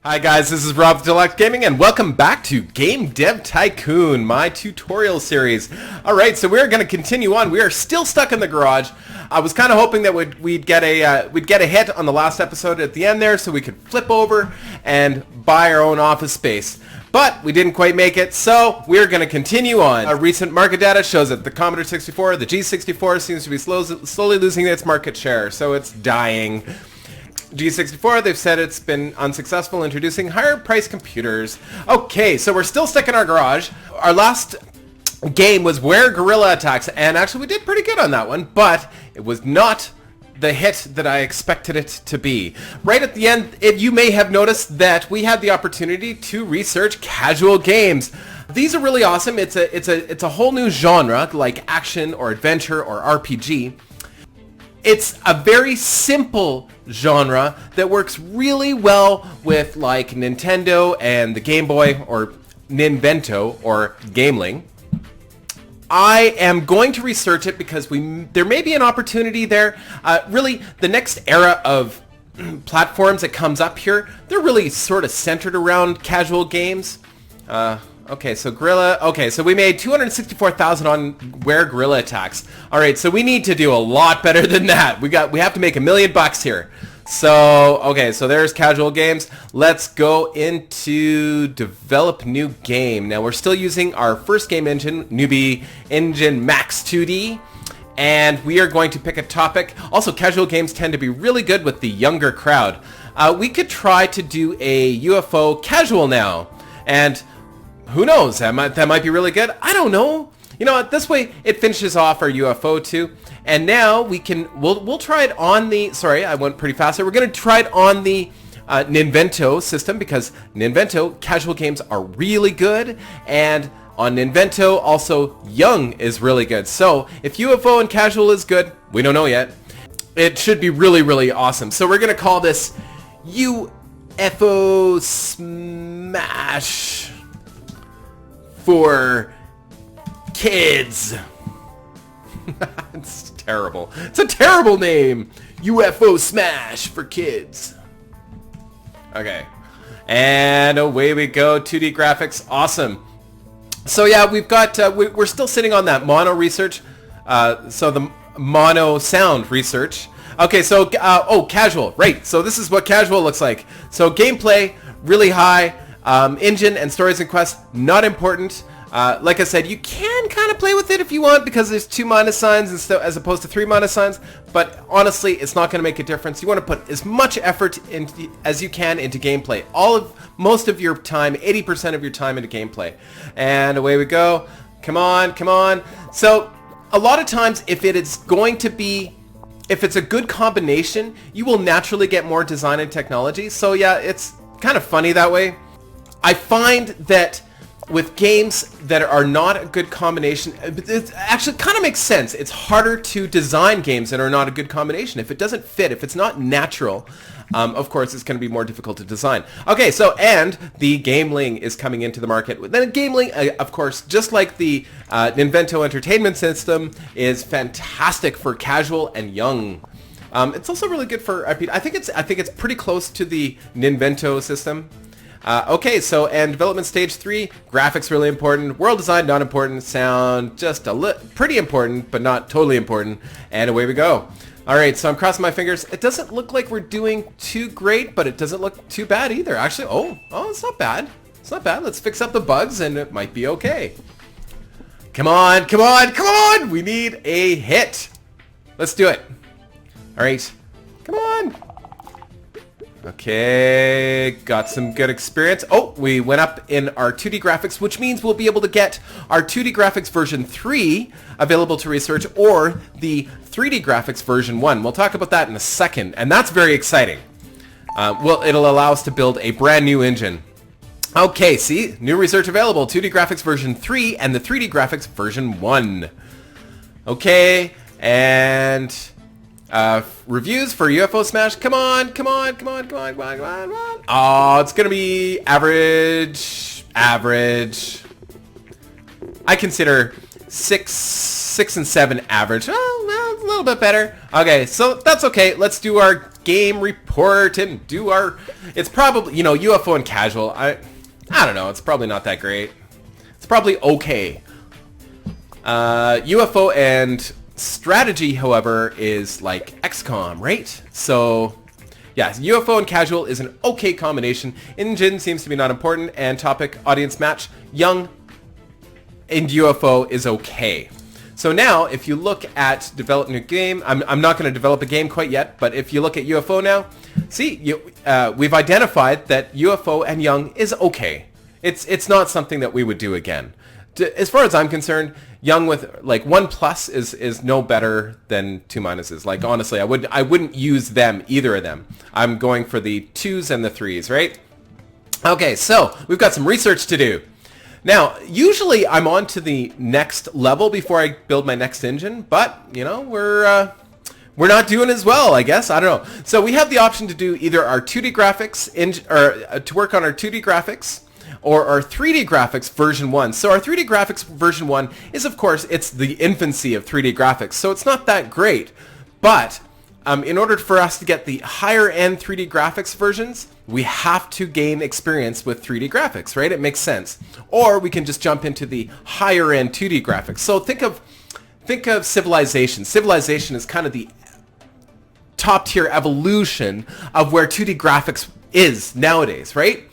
Hi guys, this is Rob Deluxe Gaming and welcome back to Game Dev Tycoon, my tutorial series. Alright, so we're going to continue on. We are still stuck in the garage. I was kind of hoping that we'd get a hit on the last episode at the end there so we could flip over and buy our own office space. But we didn't quite make it, so we're going to continue on. Our recent market data shows that the Commodore 64, the G64 seems to be slowly losing its market share, so it's dying. G64, they've said it's been unsuccessful introducing higher priced computers. Okay, so we're still stuck in our garage. Our last game was Where Guerrilla Attacks, and actually we did pretty good on that one, but it was not the hit that I expected it to be. Right at the end, you may have noticed that we had the opportunity to research casual games. These are really awesome. It's a whole new genre, like action or adventure or RPG. It's a very simple genre that works really well with like Nintendo and the Game Boy or Ninvento or Gameling. I am going to research it because there may be an opportunity there. Really, the next era of platforms that comes up here, they're really sort of centered around casual games. Okay, so Guerrilla. Okay, so we made 264,000 on Where Guerrilla Attacks. All right, so we need to do a lot better than that. We have to make $1 million here. So, okay, so there's casual games. Let's go into develop new game. Now, we're still using our first game engine, Newbie Engine Max 2D. And we are going to pick a topic. Also, casual games tend to be really good with the younger crowd. We could try to do a UFO casual now. And who knows? That might be really good. I don't know. You know what? This way it finishes off our UFO too. And now we'll try it on the. Sorry, I went pretty fast there. We're going to try it on the Ninvento system because Ninvento casual games are really good, and on Ninvento also Young is really good. So if UFO and casual is good, we don't know yet. It should be really, really awesome. So we're going to call this UFO Smash for kids. It's terrible. It's a terrible name. UFO Smash for kids. Okay. And away we go. 2D graphics. Awesome. So yeah, we've got, we're still sitting on that mono research. So the mono sound research. Okay, so, oh, casual. Right. So this is what casual looks like. So gameplay, really high. Engine and stories and quests, not important. Like I said, you can kind of play with it if you want because there's 2 minus signs instead as opposed to 3 minus signs. But honestly, it's not going to make a difference. You want to put as much effort as you can into gameplay. Most of your time, 80% of your time into gameplay. And away we go. Come on, come on. So a lot of times, if it's a good combination, you will naturally get more design and technology. So yeah, it's kind of funny that way. I find that with games that are not a good combination, it actually kind of makes sense. It's harder to design games that are not a good combination. If it doesn't fit, if it's not natural, of course, it's going to be more difficult to design. Okay, so, and the Gameling is coming into the market. Then Gameling, of course, just like the Ninvento Entertainment System, is fantastic for casual and young. It's also really good for RPG. I think it's pretty close to the Ninvento system. Okay, so, and development stage 3, graphics really important, world design not important, sound just pretty important, but not totally important, and away we go. Alright, so I'm crossing my fingers. It doesn't look like we're doing too great, but it doesn't look too bad either. Actually, oh, it's not bad. It's not bad. Let's fix up the bugs and it might be okay. Come on, come on, come on! We need a hit. Let's do it. Alright, come on. Okay, got some good experience. Oh, we went up in our 2D graphics, which means we'll be able to get our 2D graphics version 3 available to research, or the 3D graphics version 1. We'll talk about that in a second, and that's very exciting. Well, it'll allow us to build a brand new engine. Okay, see? New research available. 2D graphics version 3 and the 3D graphics version 1. Okay, and reviews for UFO Smash. Come on, come on, come on, come on, come on, come on, come on. Oh, it's going to be average. Average. I consider 6 and 7 average. Well, a little bit better. Okay, so that's okay. Let's do our game report and do our... It's probably, you know, UFO and casual. I don't know. It's probably not that great. It's probably okay. UFO and strategy, however, is like XCOM, right? So, yeah, UFO and casual is an okay combination. Engine seems to be not important, and topic, audience match, young and UFO is okay. So now, if you look at develop new game, I'm not going to develop a game quite yet, but if you look at UFO now, see, we've identified that UFO and young is okay. It's not something that we would do again. As far as I'm concerned, young with like 1+ is no better than 2 minuses. Like honestly, I wouldn't use them, either of them. I'm going for the 2s and the 3s, right? Okay, so we've got some research to do. Now, usually I'm on to the next level before I build my next engine, but you know, we're not doing as well, I guess. I don't know. So we have the option to do either our 2D graphics to work on our 2D graphics, or our 3D graphics version 1. So our 3D graphics version 1 is, of course, it's the infancy of 3D graphics, so it's not that great. But in order for us to get the higher end 3D graphics versions, we have to gain experience with 3D graphics, right? It makes sense. Or we can just jump into the higher end 2D graphics. So think of Civilization. Civilization is kind of the top tier evolution of where 2D graphics is nowadays, right?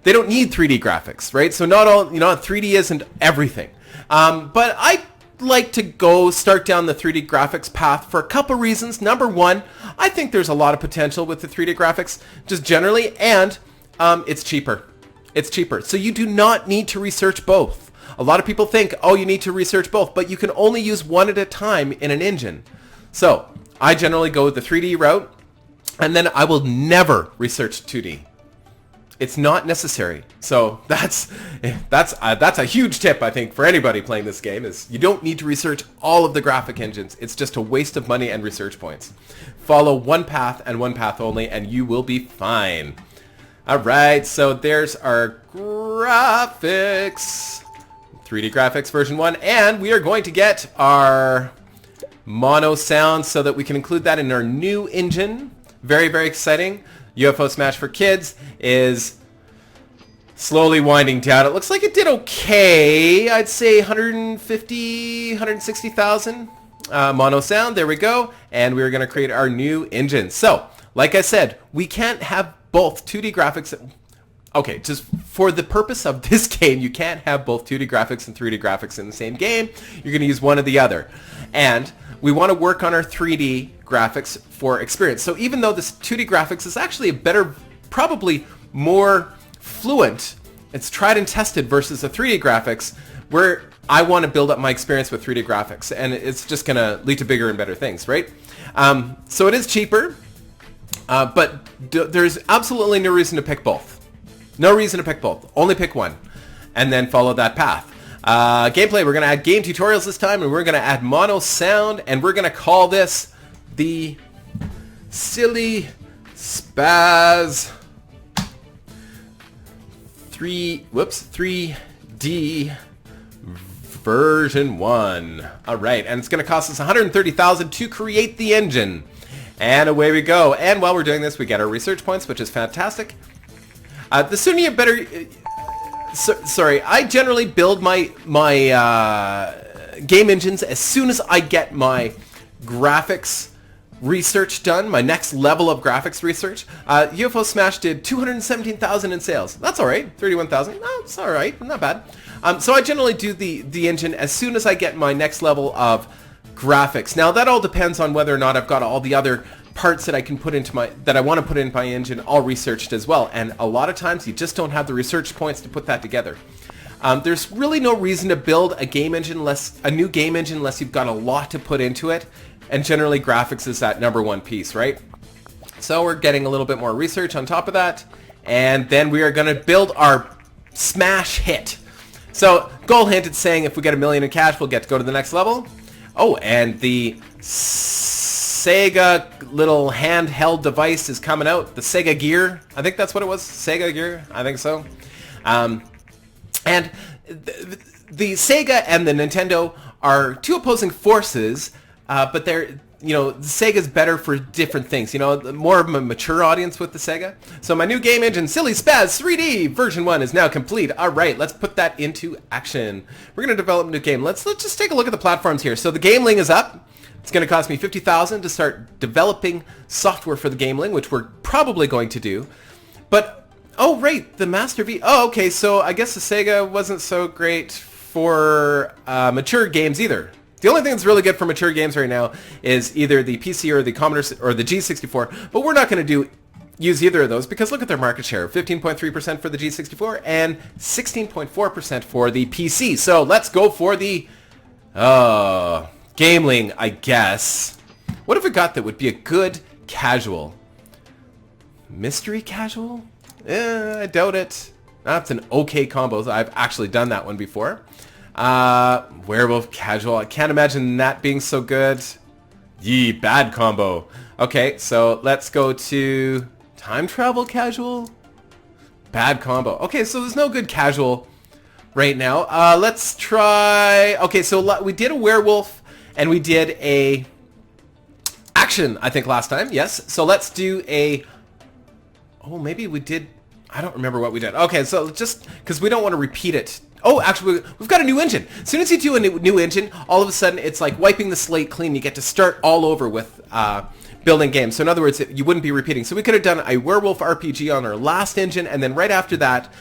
They don't need 3D graphics, right? So not all, you know, 3D isn't everything. But I like to start down the 3D graphics path for a couple reasons. Number one, I think there's a lot of potential with the 3D graphics just generally, and it's cheaper. It's cheaper. So you do not need to research both. A lot of people think, oh, you need to research both, but you can only use one at a time in an engine. So I generally go the 3D route, and then I will never research 2D. It's not necessary. So that's a huge tip, I think, for anybody playing this game, is you don't need to research all of the graphic engines. It's just a waste of money and research points. Follow one path and one path only, and you will be fine. All right, so there's our graphics. 3D graphics version 1, and we are going to get our mono sound so that we can include that in our new engine. Very, very exciting. UFO Smash for Kids is slowly winding down. It looks like it did okay. I'd say 150, 160,000 mono sound. There we go. And we're going to create our new engine. So, like I said, we can't have both 2D graphics. Okay, just for the purpose of this game, you can't have both 2D graphics and 3D graphics in the same game. You're going to use one or the other. And we want to work on our 3D graphics for experience. So even though this 2D graphics is actually a better, probably more fluent, it's tried and tested versus the 3D graphics, where I want to build up my experience with 3D graphics, and it's just going to lead to bigger and better things, right? So it is cheaper, but there's absolutely no reason to pick both. No reason to pick both. Only pick one, and then follow that path. Gameplay, we're going to add game tutorials this time, and we're going to add mono sound, and we're going to call this the Silly Spaz 3D version 1. All right, and it's going to cost us $130,000 to create the engine. And away we go. And while we're doing this, we get our research points, which is fantastic. The sooner you better... sorry, I generally build my game engines as soon as I get my graphics research done, my next level of graphics research. UFO Smash did 217,000 in sales. That's all right. 31,000. No, it's all right. Not bad. So I generally do the engine as soon as I get my next level of graphics. Now that all depends on whether or not I've got all the other parts that I can put into that I want to put in my engine all researched as well. And a lot of times you just don't have the research points to put that together. There's really no reason to build a game engine a new game engine unless you've got a lot to put into it. And generally graphics is that number one piece, right? So we're getting a little bit more research on top of that. And then we are going to build our smash hit. So goal hint, it's saying if we get $1 million in cash, we'll get to go to the next level. Oh, and the Sega little handheld device is coming out. The Sega Gear. I think that's what it was. Sega Gear. I think so. And the Sega and the Nintendo are two opposing forces, but you know, Sega's better for different things. You know, more of a mature audience with the Sega. So my new game engine, Silly Spaz 3D version 1 is now complete. All right, let's put that into action. We're going to develop a new game. Let's just take a look at the platforms here. So the Gameling is up. It's going to cost me $50,000 to start developing software for the Gameling, which we're probably going to do. But, oh, right, the Master V. Oh, okay, so I guess the Sega wasn't so great for mature games either. The only thing that's really good for mature games right now is either the PC or the Commodore or the G64, but we're not going to use either of those because look at their market share, 15.3% for the G64 and 16.4% for the PC. So let's go for the Gameling, I guess. What have we got that would be a good casual? Mystery casual? I doubt it. That's an okay combo. I've actually done that one before. Werewolf casual. I can't imagine that being so good. Yee, bad combo. Okay, so let's go to time travel casual. Bad combo. Okay, so there's no good casual right now. Let's try... Okay, so we did a werewolf and we did a action, I think, last time. Yes, so let's do a... Oh, maybe we did... I don't remember what we did. Okay, so just because we don't want to repeat it. Oh, actually, we've got a new engine. As soon as you do a new engine, all of a sudden it's like wiping the slate clean. You get to start all over with building games. So in other words, you wouldn't be repeating. So we could have done a werewolf RPG on our last engine, and then right after that,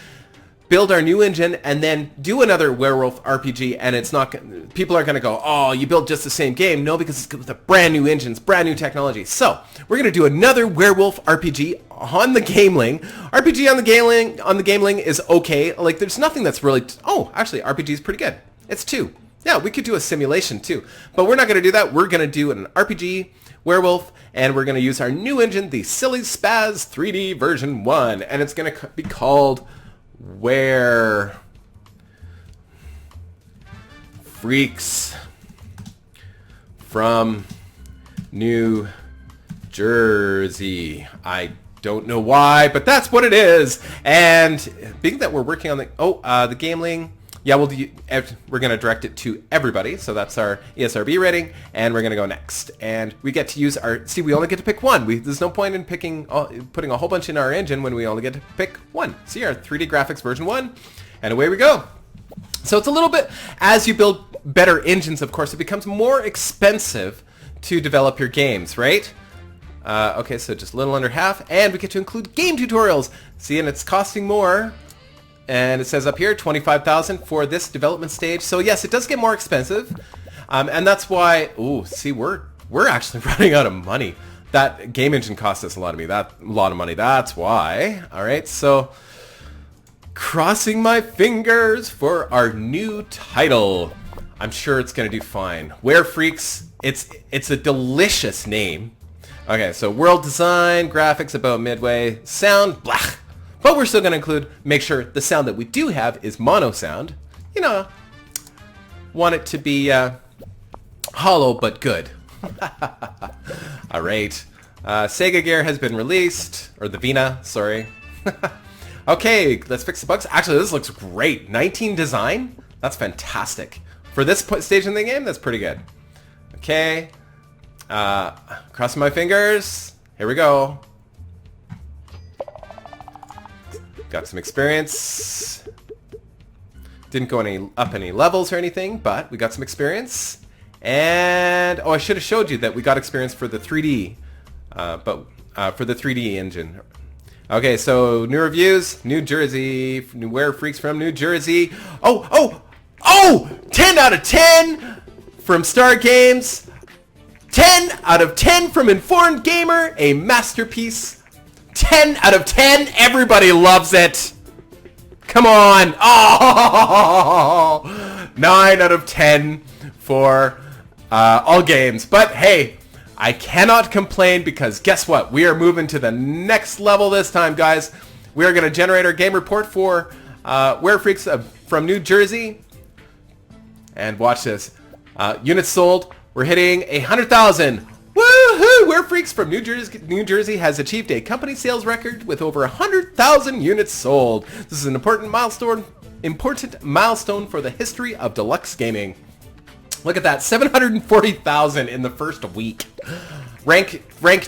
build our new engine, and then do another werewolf RPG, and it's not... People are going to go, oh, you built just the same game. No, because it's with a brand new engines, brand new technology. So we're going to do another werewolf RPG on the Gameling. RPG on the Gameling is okay. Like, there's nothing that's really... Oh, actually, RPG is pretty good. It's 2. Yeah, we could do a simulation too. But we're not going to do that. We're going to do an RPG werewolf, and we're going to use our new engine, the Silly Spaz 3D version 1. And it's going to be called... Where Freaks from New Jersey. I don't know why, but that's what it is. And being that we're working on the the Gameling, yeah, we're going to direct it to everybody. So that's our ESRB rating, and we're going to go next. And we get to use our... See, we only get to pick one. There's no point in putting a whole bunch in our engine when we only get to pick one. See, our 3D graphics version 1, and away we go. So it's a little bit... As you build better engines, of course, it becomes more expensive to develop your games, right? Okay, so just a little under half, and we get to include game tutorials. See, and it's costing more... And it says up here, $25,000 for this development stage. So yes, it does get more expensive, and that's why. Ooh, see, we're actually running out of money. That game engine cost us a lot of money. That's why. All right, so crossing my fingers for our new title. I'm sure it's gonna do fine. Were Freaks. It's a delicious name. Okay, so world design, graphics about midway, sound, blah. But we're still going to make sure the sound that we do have is mono sound. You know, want it to be hollow but good. All right. Sega Gear has been released. Or the Vina, sorry. Okay, let's fix the bugs. Actually, this looks great. 19 design? That's fantastic. For this stage in the game, that's pretty good. Okay. Crossing my fingers. Here we go. Got some experience. Didn't go up any levels or anything, but we got some experience. And, oh, I should have showed you that we got experience for the 3D, for the 3D engine. Okay, so new reviews, New Jersey, Were Freaks from New Jersey. Oh, 10 out of 10 from Star Games. 10 out of 10 from Informed Gamer, a masterpiece. 10 out of 10. Everybody loves it. Come on. Oh, 9 out of 10 for all games. But hey, I cannot complain because guess what? We are moving to the next level this time, guys. We are going to generate our game report for Were Freaks from New Jersey. And watch this. Units sold. We're hitting 100,000. Woohoo! Were Freaks from New Jersey has achieved a company sales record with over 100,000 units sold. This is an important milestone for the history of deluxe gaming. Look at that, 740,000 in the first week. Rank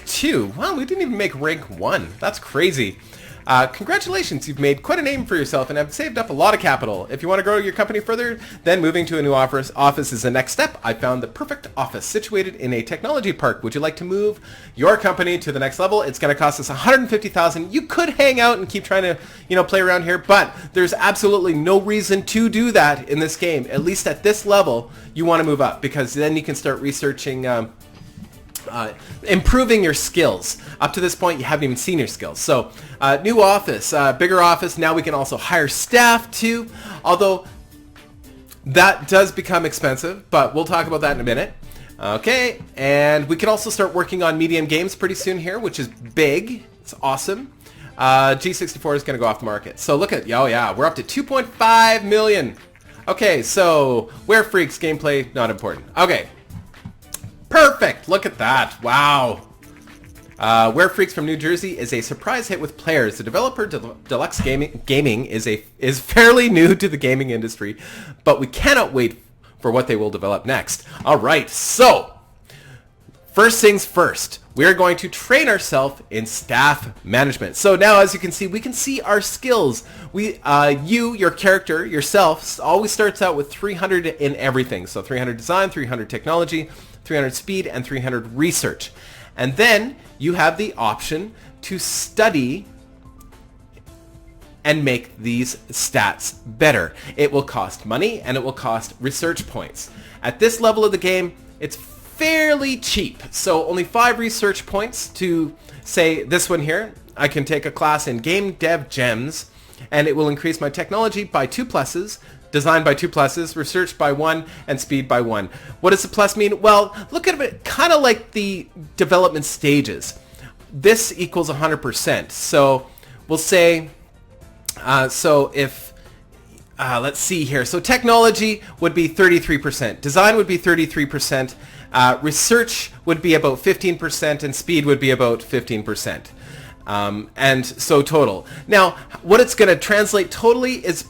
2. Wow, we didn't even make rank 1. That's crazy. Congratulations, you've made quite a name for yourself and have saved up a lot of capital. If you want to grow your company further, then moving to a new office is the next step. I found the perfect office situated in a technology park. Would you like to move your company to the next level? It's going to cost us 150,000. You could hang out and keep trying to, play around here, but there's absolutely no reason to do that in this game. At least at this level, you want to move up because then you can start researching improving your skills. Up to this point, you haven't even seen your skills. So, new office, bigger office. Now we can also hire staff too, although that does become expensive, but we'll talk about that in a minute. Okay, and we can also start working on medium games pretty soon here, which is big. It's awesome. G64 is going to go off the market. So look at, oh yeah, we're up to 2.5 million. Okay, so Where Freaks gameplay, not important. Okay. Perfect! Look at that. Wow. Where Freaks from New Jersey is a surprise hit with players. The developer, Deluxe Gaming, is fairly new to the gaming industry, but we cannot wait for what they will develop next. All right, so first things first. We're going to train ourselves in staff management. So now, as you can see, we can see our skills. Your character, yourself, always starts out with 300 in everything. So 300 design, 300 technology, 300 speed, and 300 research. And then you have the option to study and make these stats better. It will cost money and it will cost research points. At this level of the game, it's fairly cheap. So only 5 research points to, say, this one here. I can take a class in Game Dev Gems and it will increase my technology by 2 pluses, design by 2 pluses, research by 1, and speed by 1. What does the plus mean? Well, look at it kind of like the development stages. This equals 100%. So we'll say, let's see here. So technology would be 33%. Design would be 33%. Research would be about 15%, and speed would be about 15%. And so total. Now, what it's going to translate totally is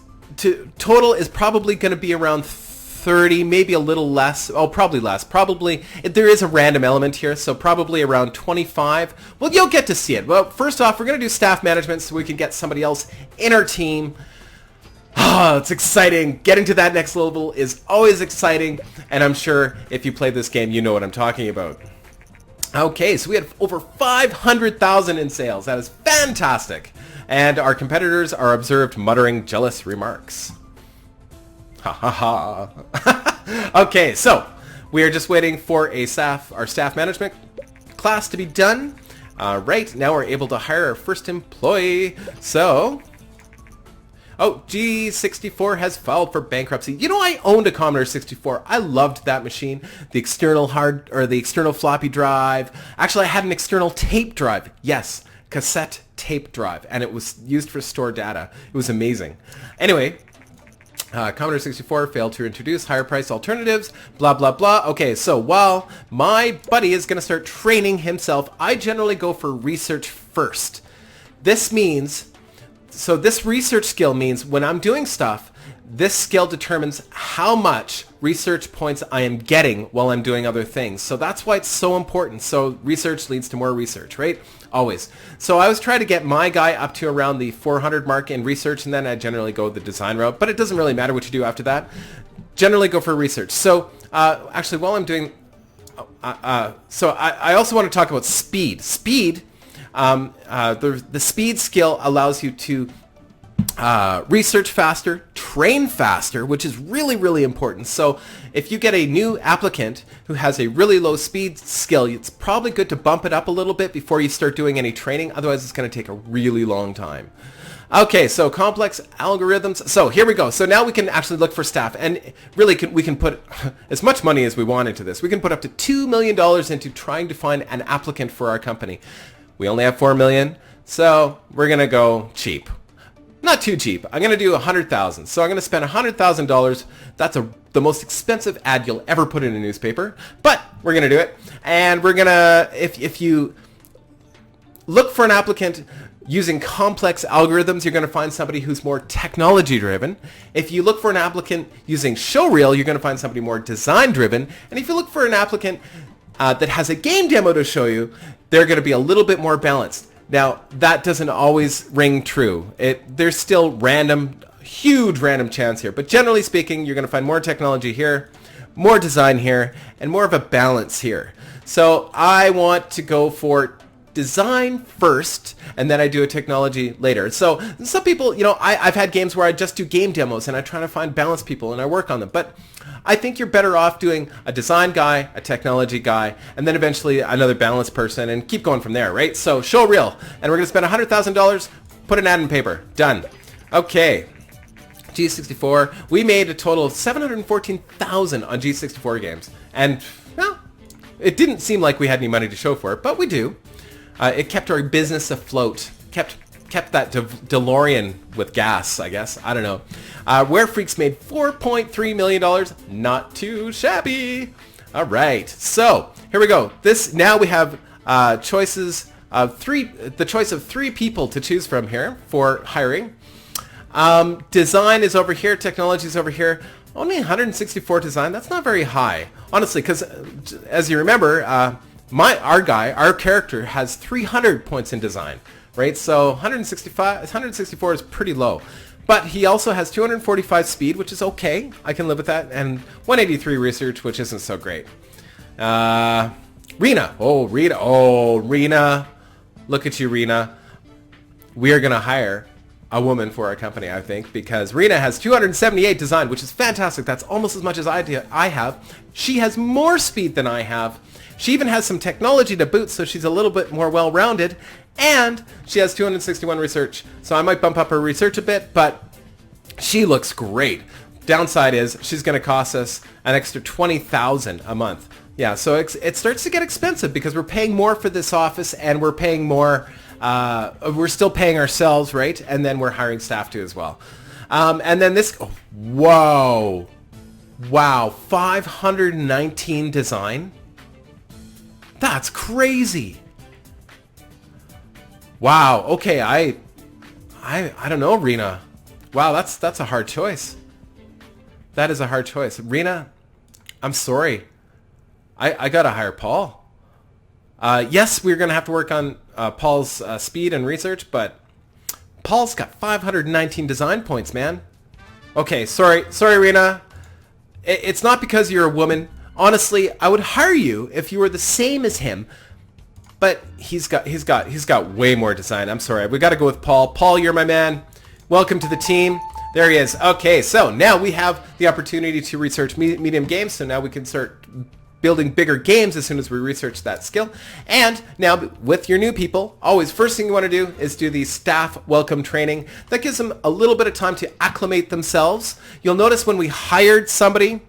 probably going to be around 30, maybe a little less. Oh, probably less. Probably, there is a random element here, so probably around 25. Well, you'll get to see it. Well, first off, we're going to do staff management so we can get somebody else in our team. Oh, it's exciting. Getting to that next level is always exciting, and I'm sure if you play this game, you know what I'm talking about. Okay, so we had over 500,000 in sales. That is fantastic. And our competitors are observed muttering jealous remarks. Ha ha ha. Okay, so we are just waiting for our staff management class to be done. Right, now we're able to hire our first employee. So, oh, G64 has filed for bankruptcy. You know, I owned a Commodore 64. I loved that machine. The external the external floppy drive. Actually, I had an external tape drive. Yes, cassette tape drive, and it was used for store data. It was amazing. Anyway, Commodore 64 failed to introduce higher price alternatives, blah, blah, blah. Okay, so while my buddy is going to start training himself, I generally go for research first. This means, so this research skill means when I'm doing stuff, this skill determines how much research points I am getting while I'm doing other things. So that's why it's so important. So research leads to more research, right? Always. So I was trying to get my guy up to around the 400 mark in research, and then I generally go the design route. But it doesn't really matter what you do after that. Generally go for research. So actually, while I'm doing... I also want to talk about speed. Speed, the speed skill allows you to research faster, train faster, which is really, really important. So if you get a new applicant who has a really low speed skill, it's probably good to bump it up a little bit before you start doing any training. Otherwise, it's going to take a really long time. Okay, so complex algorithms. So here we go. So now we can actually look for staff, and really we can put as much money as we want into this. We can put up to $2 million into trying to find an applicant for our company. We only have $4 million, so we're going to go cheap. Not too cheap. I'm going to do $100,000. So I'm going to spend $100,000. That's the most expensive ad you'll ever put in a newspaper, but we're going to do it. And we're going to, if you look for an applicant, using complex algorithms, you're going to find somebody who's more technology driven. If you look for an applicant using showreel, you're going to find somebody more design driven. And if you look for an applicant that has a game demo to show you, they're going to be a little bit more balanced. Now, that doesn't always ring true. There's still huge random chance here. But generally speaking, you're going to find more technology here, more design here, and more of a balance here. So I want to go for design first, and then I do a technology later. So some people, I've had games where I just do game demos, and I try to find balanced people, and I work on them. But I think you're better off doing a design guy, a technology guy, and then eventually another balanced person, and keep going from there, right? So show reel, and we're going to spend $100,000, put an ad in paper. Done. Okay. G64, we made a total of $714,000 on G64 games. And, well, it didn't seem like we had any money to show for it, but we do. It kept our business afloat. Kept that DeLorean with gas, I guess. I don't know. Where Freaks made $4.3 million. Not too shabby. All right. So, here we go. Now we have the choice of three people to choose from here for hiring. Design is over here. Technology is over here. Only 164 design. That's not very high, honestly, because as you remember, our character has 300 points in design, right? So 164 is pretty low. But he also has 245 speed, which is okay. I can live with that. And 183 research, which isn't so great. Rena. Oh, Rena. Oh, Rena. Look at you, Rena. We are going to hire a woman for our company, I think, because Rena has 278 design, which is fantastic. That's almost as much as I have. She has more speed than I have. She even has some technology to boot, so she's a little bit more well-rounded. And she has 261 research, so I might bump up her research a bit, but she looks great. Downside is she's going to cost us an extra $20,000 a month. Yeah, so it starts to get expensive because we're paying more for this office, and we're paying more. We're still paying ourselves, right? And then we're hiring staff too as well. And then this, whoa, wow, 519 design. That's crazy. Wow. Okay, I don't know, Rena. Wow, that's a hard choice. That is a hard choice, Rena. I'm sorry. I gotta hire Paul. Yes, we're gonna have to work on Paul's speed and research, but Paul's got 519 design points, man. Okay, sorry, Rena. It's not because you're a woman. Honestly, I would hire you if you were the same as him, but he's got way more design. I'm sorry. We got to go with Paul. Paul, you're my man. Welcome to the team. There he is. Okay, so now we have the opportunity to research medium games, so now we can start building bigger games as soon as we research that skill. And now with your new people, always first thing you want to do is do the staff welcome training. That gives them a little bit of time to acclimate themselves. You'll notice when we hired somebody, I'm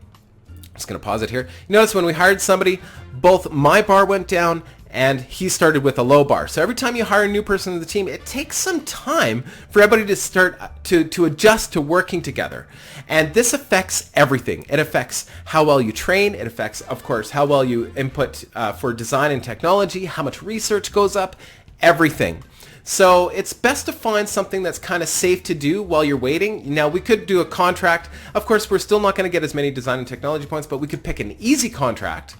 just going to pause it here. You notice when we hired somebody, both my bar went down and he started with a low bar. So every time you hire a new person to the team, it takes some time for everybody to start to adjust to working together. And this affects everything. It affects how well you train. It affects, of course, how well you input for design and technology, how much research goes up, everything. So it's best to find something that's kind of safe to do while you're waiting. Now, we could do a contract. Of course, we're still not going to get as many design and technology points, but we could pick an easy contract,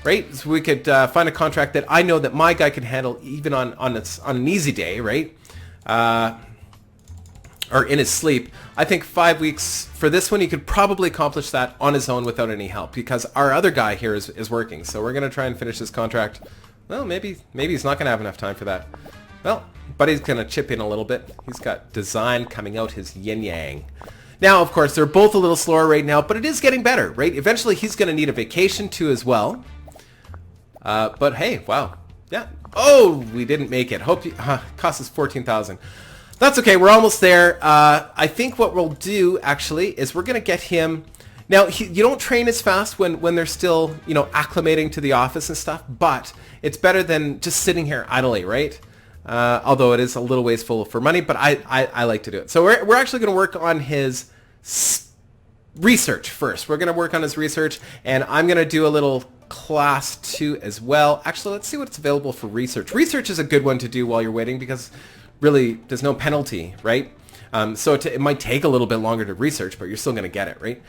right? So we could find a contract that I know that my guy can handle even on an easy day, right? Or in his sleep. I think 5 weeks for this one, he could probably accomplish that on his own without any help because our other guy here is working. So we're going to try and finish this contract. Well, maybe he's not going to have enough time for that. Well, but he's going to chip in a little bit. He's got design coming out his yin-yang. Now, of course, they're both a little slower right now, but it is getting better, right? Eventually, he's going to need a vacation too as well. But hey, wow. Yeah. Oh, we didn't make it. Hope you, cost us $14,000. That's okay. We're almost there. I think what we'll do, actually, is we're going to get him... Now, you don't train as fast when they're still, acclimating to the office and stuff, but it's better than just sitting here idly, right? Although it is a little ways full for money, but I like to do it. So we're actually going to work on his research first. We're going to work on his research, and I'm going to do a little class 2 as well. Actually, let's see what's available for research. Research is a good one to do while you're waiting because really, there's no penalty, right? So it might take a little bit longer to research, but you're still going to get it, right?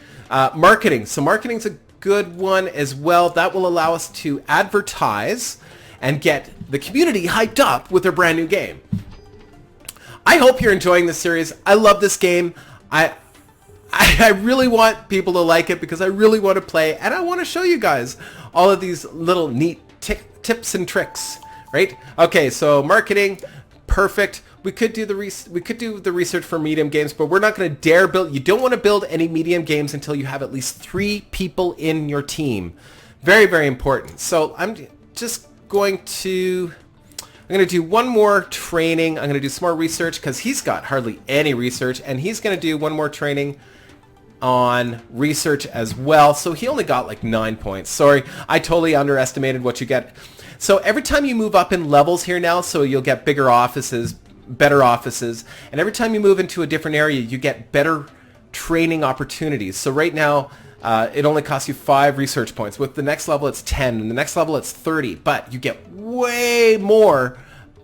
Marketing. So marketing's a good one as well. That will allow us to advertise and get the community hyped up with their brand new game. I hope you're enjoying this series. I love this game. I really want people to like it because I really want to play, and I want to show you guys all of these little neat tips and tricks, right? Okay, so marketing, perfect. We could do the research for medium games, but we're not going to dare build. You don't want to build any medium games until you have at least 3 people in your team. Very, very important. So I'm just going to do one more training. I'm going to do some more research because he's got hardly any research, and he's going to do one more training on research as well. So he only got like 9 points. Sorry, I totally underestimated what you get. So every time you move up in levels here now, so you'll get bigger offices, better offices, and every time you move into a different area, you get better training opportunities. So right now, it only costs you 5 research points. With the next level, it's 10, and the next level, it's 30. But you get way more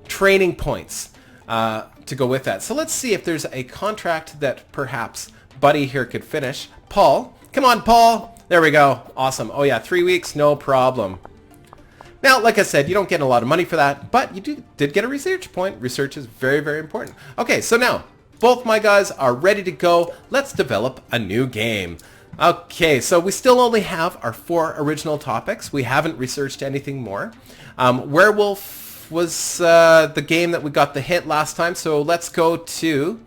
training points to go with that. So let's see if there's a contract that perhaps Buddy here could finish. Paul, come on, Paul. There we go. Awesome. Oh yeah, 3 weeks, no problem. Now, like I said, you don't get a lot of money for that, but you did get a research point. Research is very, very important. Okay, so now both my guys are ready to go. Let's develop a new game. Okay, so we still only have our 4 original topics. We haven't researched anything more. Werewolf was the game that we got the hit last time, so let's go to...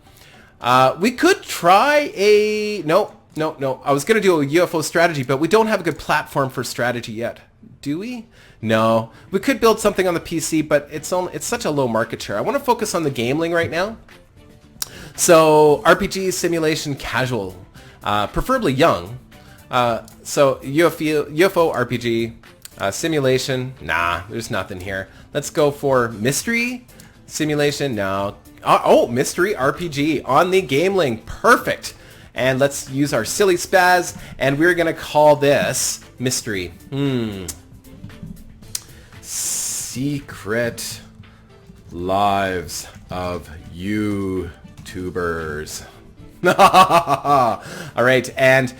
we could try a... No. I was going to do a UFO strategy, but we don't have a good platform for strategy yet. Do we? No. We could build something on the PC, but it's such a low market share. I want to focus on the gameling right now. So RPG, simulation, casual. Preferably young. So UFO RPG, simulation. Nah, there's nothing here. Let's go for mystery, simulation. No. Oh, mystery RPG on the Gameling. Perfect. And let's use our silly spaz, and we're going to call this mystery. Secret lives of YouTubers. All right, and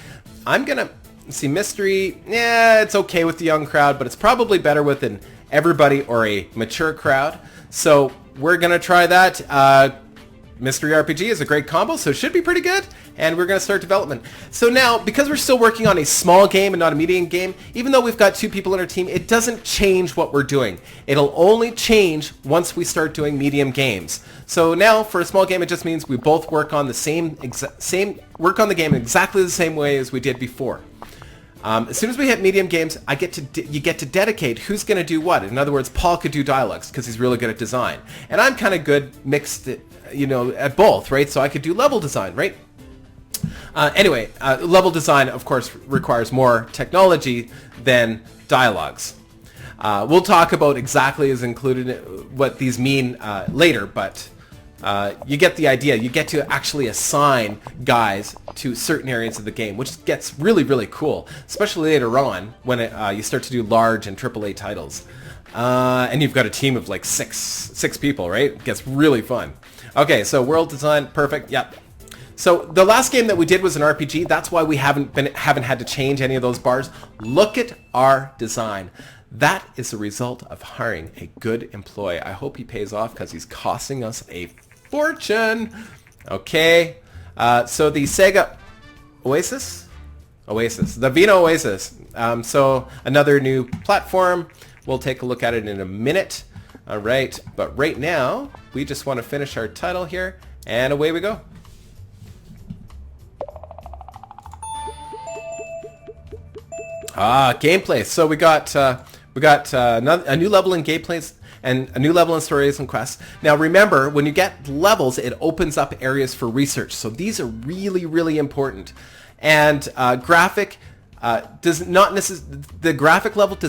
I'm going to see mystery. Yeah, it's okay with the young crowd, but it's probably better with an everybody or a mature crowd. So we're going to try that. Mystery RPG is a great combo, so it should be pretty good, and we're going to start development. So now, because we're still working on a small game and not a medium game, even though we've got 2 people in our team, it doesn't change what we're doing. It'll only change once we start doing medium games. So now, for a small game, it just means we both work on the work on the game in exactly the same way as we did before. As soon as we hit medium games, you get to dedicate who's going to do what. In other words, Paul could do dialogues because he's really good at design, and I'm kind of good mixed, at both, right? So I could do level design, right? Anyway, level design, of course, requires more technology than dialogues. We'll talk about exactly as included what these mean later, but you get the idea. You get to actually assign guys to certain areas of the game, which gets really, really cool, especially later on when you start to do large and AAA titles. And you've got a team of like six people, right? It gets really fun. Okay, so world design, perfect. Yep. So the last game that we did was an RPG. That's why we haven't had to change any of those bars. Look at our design. That is the result of hiring a good employee. I hope he pays off because he's costing us a fortune. Okay. So the Sega Oasis, the Vino Oasis. So another new platform. We'll take a look at it in a minute. All right. But right now, we just want to finish our title here, and away we go. Gameplay. So we got a new level in gameplays and a new level in stories and quests. Now remember, when you get levels, it opens up areas for research. So these are really, really important. And the graphic level does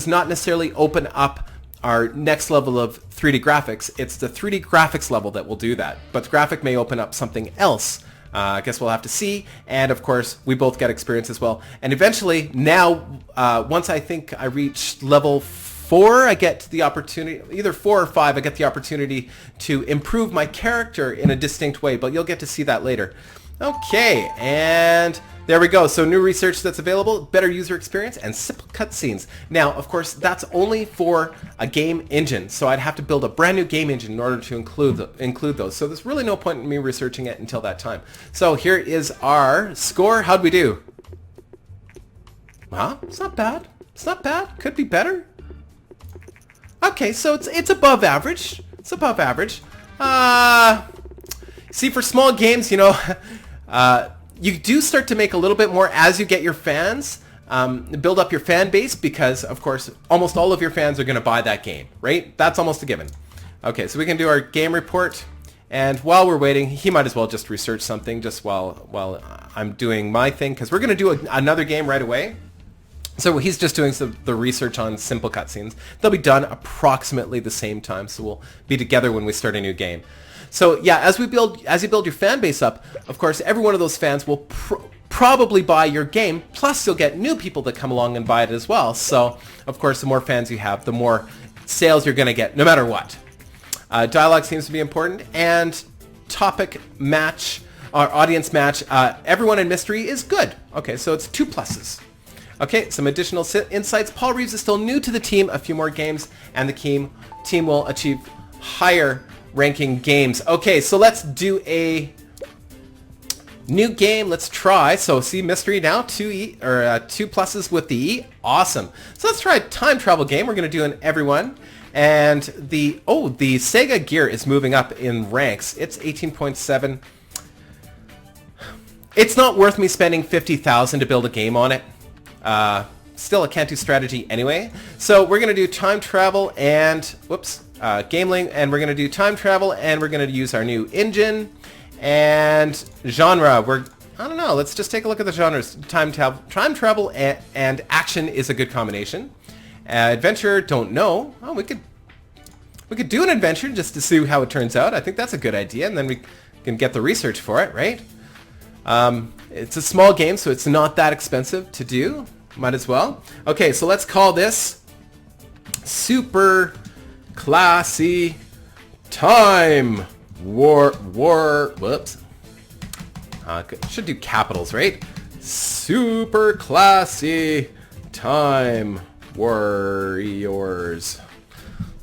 not necessarily open up our next level of 3D graphics. It's the 3D graphics level that will do that. But the graphic may open up something else. I guess we'll have to see. And of course, we both get experience as well. And eventually, now, once I think I reach level 4, I get the opportunity, either 4 or 5, I get the opportunity to improve my character in a distinct way, but you'll get to see that later. Okay, and there we go. So new research that's available, better user experience, and simple cutscenes. Now, of course, that's only for a game engine, so I'd have to build a brand new game engine in order to include those. So there's really no point in me researching it until that time. So here is our score. How'd we do? Huh? It's not bad. It's not bad. Could be better. Okay, so it's above average. It's above average. See, for small games, you know, you do start to make a little bit more as you get your fans, build up your fan base, because, of course, almost all of your fans are going to buy that game, right? That's almost a given. Okay, so we can do our game report, and while we're waiting, he might as well just research something just while I'm doing my thing, because we're going to do another game right away. So he's just doing the research on simple cutscenes. They'll be done approximately the same time, so we'll be together when we start a new game. So yeah, as you build your fan base up, of course, every one of those fans will probably buy your game, plus you'll get new people that come along and buy it as well. So, of course, the more fans you have, the more sales you're going to get, no matter what. Dialogue seems to be important, and topic match, or audience match, everyone in mystery is good. Okay, so it's 2 pluses. Okay, some additional insights. Paul Reeves is still new to the team, a few more games, and the team will achieve higher ranking games. Okay, so let's do a new game. Let's try. So see mystery now, 2 pluses with the E. Awesome. So let's try a time travel game. We're going to do an everyone. And the Sega gear is moving up in ranks. It's 18.7. It's not worth me spending 50,000 to build a game on it. Still, I can't do strategy anyway. So we're going to do time travel and, Gameling, and we're going to do time travel, and we're going to use our new engine and genre. I don't know, let's just take a look at the genres. Time travel and action is a good combination. Adventure, don't know. Oh, we could do an adventure just to see how it turns out. I think that's a good idea, and then we can get the research for it, right? It's a small game, so it's not that expensive to do. Might as well. Okay, so let's call this Super Classy Time whoops. Should do capitals, right? Super Classy Time Warriors.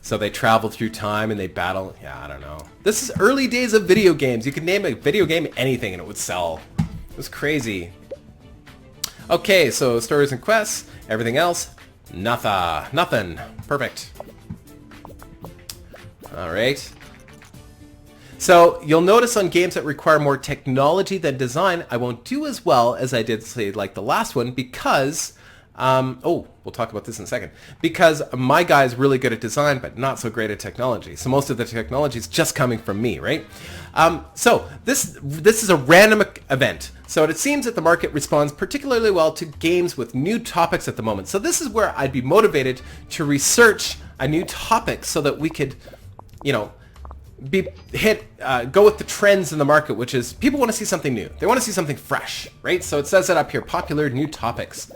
So they travel through time and they battle. Yeah, I don't know. This is early days of video games. You could name a video game anything and it would sell. It was crazy. Okay, so stories and quests. Everything else, nothing. Perfect. All right. So you'll notice on games that require more technology than design, I won't do as well as I did, say, like the last one, because we'll talk about this in a second. Because my guy is really good at design, but not so great at technology. So most of the technology is just coming from me, right? So this is a random event. So it seems that the market responds particularly well to games with new topics at the moment. So this is where I'd be motivated to research a new topic so that we could, go with the trends in the market, which is people want to see something new. They want to see something fresh, right? So it says that up here, popular new topics.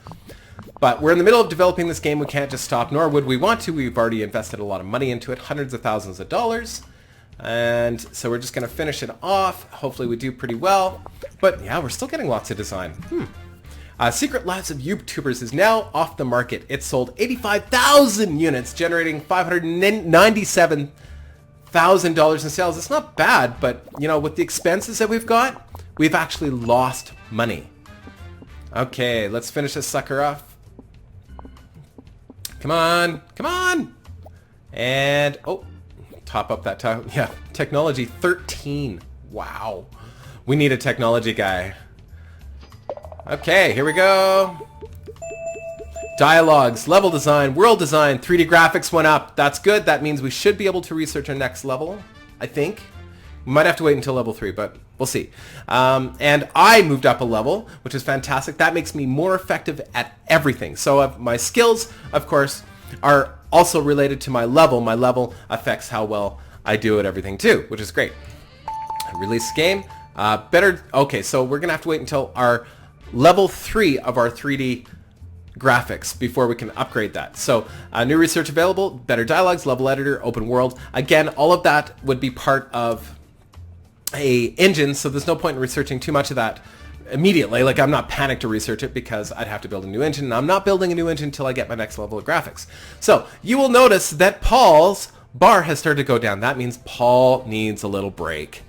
But we're in the middle of developing this game. We can't just stop, nor would we want to. We've already invested a lot of money into it, hundreds of thousands of dollars. And so we're just going to finish it off. Hopefully we do pretty well. But yeah, we're still getting lots of design. Secret Lives of YouTubers is now off the market. It sold 85,000 units, generating $597,000 in sales. It's not bad, but with the expenses that we've got, we've actually lost money. Okay, let's finish this sucker off. Come on. And, top up that time. Yeah, technology 13. Wow. We need a technology guy. Okay, here we go. Dialogues, level design, world design, 3D graphics went up. That's good. That means we should be able to research our next level, I think. We might have to wait until level 3, but we'll see. And I moved up a level, which is fantastic. That makes me more effective at everything. So my skills, of course, are also related to my level. My level affects how well I do at everything too, which is great. Release game. Okay, so we're going to have to wait until our level 3 of our 3D graphics before we can upgrade that. So new research available, better dialogues, level editor, open world. Again, all of that would be part of a engine, so there's no point in researching too much of that immediately. Like, I'm not panicked to research it because I'd have to build a new engine, and I'm not building a new engine until I get my next level of graphics. So you will notice that Paul's bar has started to go down. That means Paul needs a little break.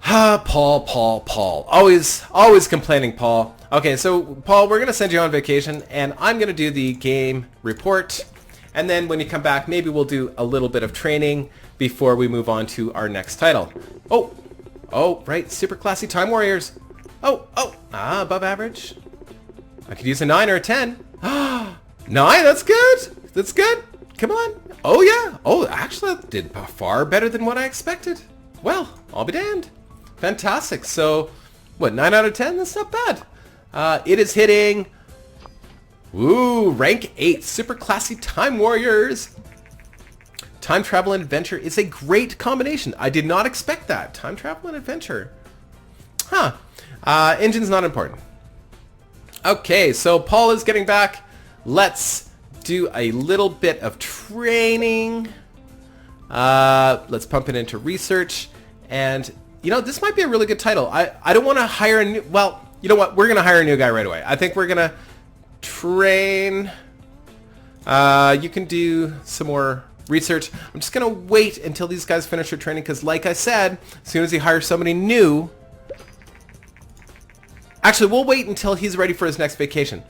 Paul. Always complaining, Paul. Okay, so Paul, we're going to send you on vacation, and I'm going to do the game report. And then when you come back, maybe we'll do a little bit of training before we move on to our next title. Oh, right, super classy Time Warriors. Above average. I could use a 9 or a 10. 9, that's good. Come on. Oh, yeah. Oh, actually, that did far better than what I expected. Well, I'll be damned. Fantastic. So, what, 9 out of 10? That's not bad. It is hitting, rank 8. Super classy Time Warriors. Time travel and adventure is a great combination. I did not expect that. Time travel and adventure. Engine's not important. Okay, so Paul is getting back. Let's do a little bit of training. Let's pump it into research. And, this might be a really good title. I don't want to hire a new... Well, you know what? We're going to hire a new guy right away. I think we're going to train... you can do some more research. I'm just going to wait until these guys finish their training because, like I said, as soon as he hires somebody new... Actually, we'll wait until he's ready for his next vacation.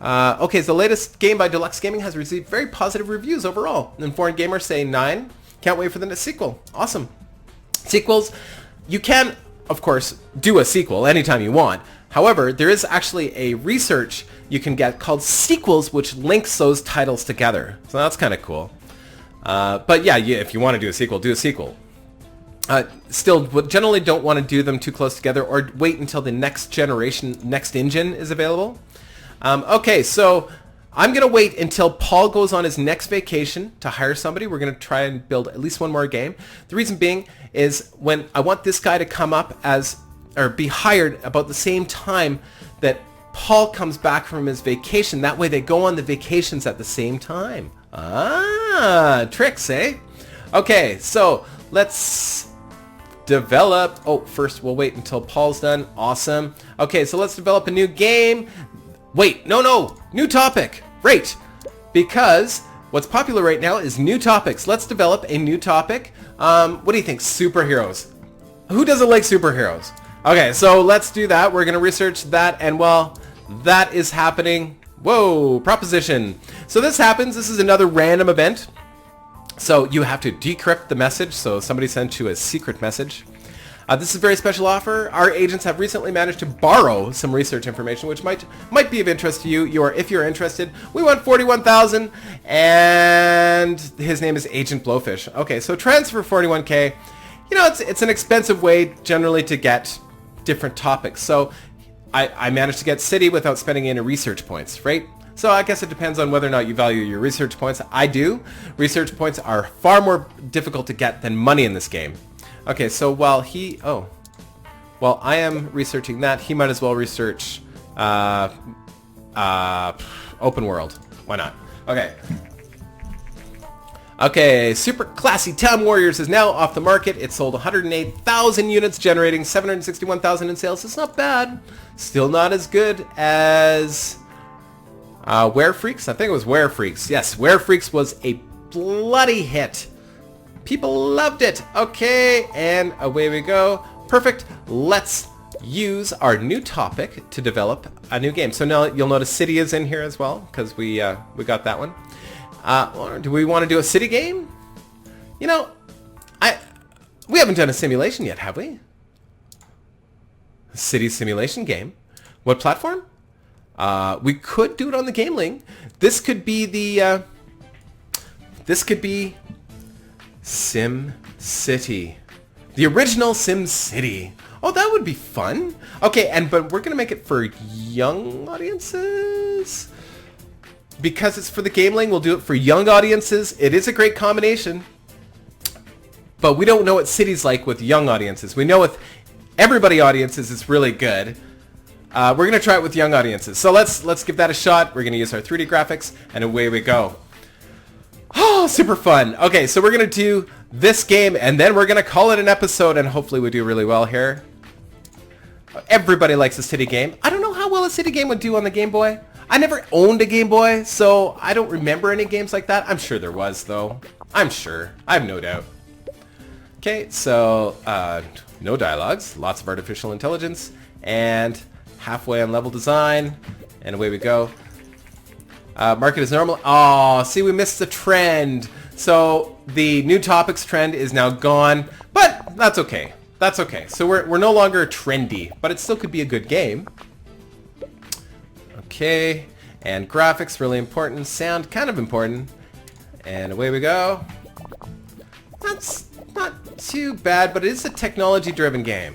Okay, so the latest game by Deluxe Gaming has received very positive reviews overall. And foreign gamers say 9. Can't wait for the next sequel. Awesome. Sequels, you can, of course, do a sequel anytime you want. However, there is actually a research you can get called sequels, which links those titles together. So that's kind of cool. But yeah, if you want to do a sequel, do a sequel. Still, generally don't want to do them too close together or wait until the next generation, next engine is available. Okay, so I'm going to wait until Paul goes on his next vacation to hire somebody. We're going to try and build at least one more game. The reason being is when I want this guy to come up or be hired about the same time that Paul comes back from his vacation. That way they go on the vacations at the same time. Tricks, eh? Okay, so let's develop. First we'll wait until Paul's done. Awesome. Okay, so let's develop a new game. Wait, no, new topic. Great. Because what's popular right now is new topics. Let's develop a new topic. What do you think? Superheroes. Who doesn't like superheroes? Okay, so let's do that. We're going to research that, and while that is happening, proposition. So this happens. This is another random event. So you have to decrypt the message. So somebody sent you a secret message. This is a very special offer. Our agents have recently managed to borrow some research information, which might be of interest to you. If you're interested, we want 41,000, and his name is Agent Blowfish. Okay, so transfer 41K. It's an expensive way generally to get different topics. So I managed to get city without spending any research points, right? So I guess it depends on whether or not you value your research points. I do. Research points are far more difficult to get than money in this game. Okay, so while I am researching that, he might as well research open world. Why not? Okay, super classy Time Warriors is now off the market. It sold 108,000 units, generating 761,000 in sales. It's not bad. Still not as good as Were Freaks. I think it was Were Freaks. Yes, Were Freaks was a bloody hit. People loved it. Okay, and away we go. Perfect. Let's use our new topic to develop a new game. So now you'll notice city is in here as well because we got that one. Or do we want to do a city game? We haven't done a simulation yet, have we? A city simulation game. What platform? We could do it on the Game Link. This could be Sim City. The original Sim City. Oh, that would be fun. Okay, but we're going to make it for young audiences. Because it's for the Game Link, we'll do it for young audiences. It is a great combination. But we don't know what city's like with young audiences. We know with everybody audiences it's really good. We're going to try it with young audiences. So let's give that a shot. We're going to use our 3D graphics, and away we go. Oh, super fun. Okay, so we're going to do this game, and then we're going to call it an episode, and hopefully we do really well here. Everybody likes a city game. I don't know how well a city game would do on the Game Boy. I never owned a Game Boy, so I don't remember any games like that. I'm sure there was, though. I'm sure. I have no doubt. Okay, so no dialogues, lots of artificial intelligence, and halfway on level design, and away we go. Market is normal. Oh, see, we missed the trend. So the new topics trend is now gone, but that's okay. That's okay. So we're no longer trendy, but it still could be a good game. Okay, and graphics, really important. Sound, kind of important. And away we go. That's not too bad, but it is a technology-driven game.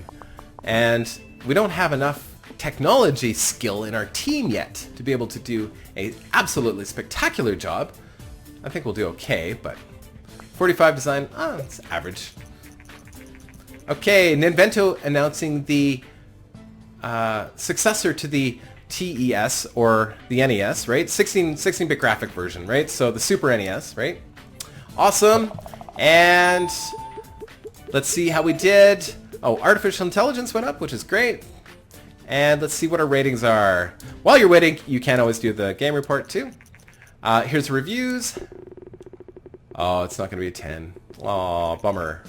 And we don't have enough technology skill in our team yet to be able to do a absolutely spectacular job. I think we'll do okay, but 45 design, it's average. Okay, Ninvento announcing the successor to the TES or the NES, right? 16-bit graphic version, right? So the Super NES, right? Awesome. And let's see how we did. Oh, artificial intelligence went up, which is great. And let's see what our ratings are. While you're waiting, you can always do the game report too. Here's the reviews. Oh, it's not going to be a 10. Oh, bummer.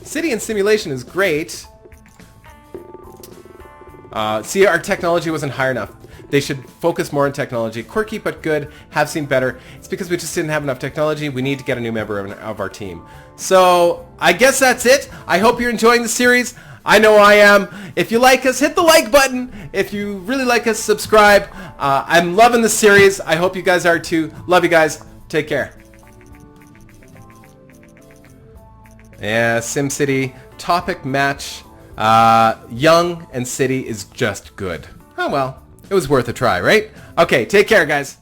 City and simulation is great. See, our technology wasn't high enough. They should focus more on technology. Quirky but good. Have seen better. It's because we just didn't have enough technology. We need to get a new member of our team. So, I guess that's it. I hope you're enjoying the series. I know I am. If you like us, hit the like button. If you really like us, subscribe. I'm loving the series. I hope you guys are too. Love you guys. Take care. Yeah, SimCity. Topic match. Young and City is just good. Oh well. It was worth a try, right? Okay, take care, guys.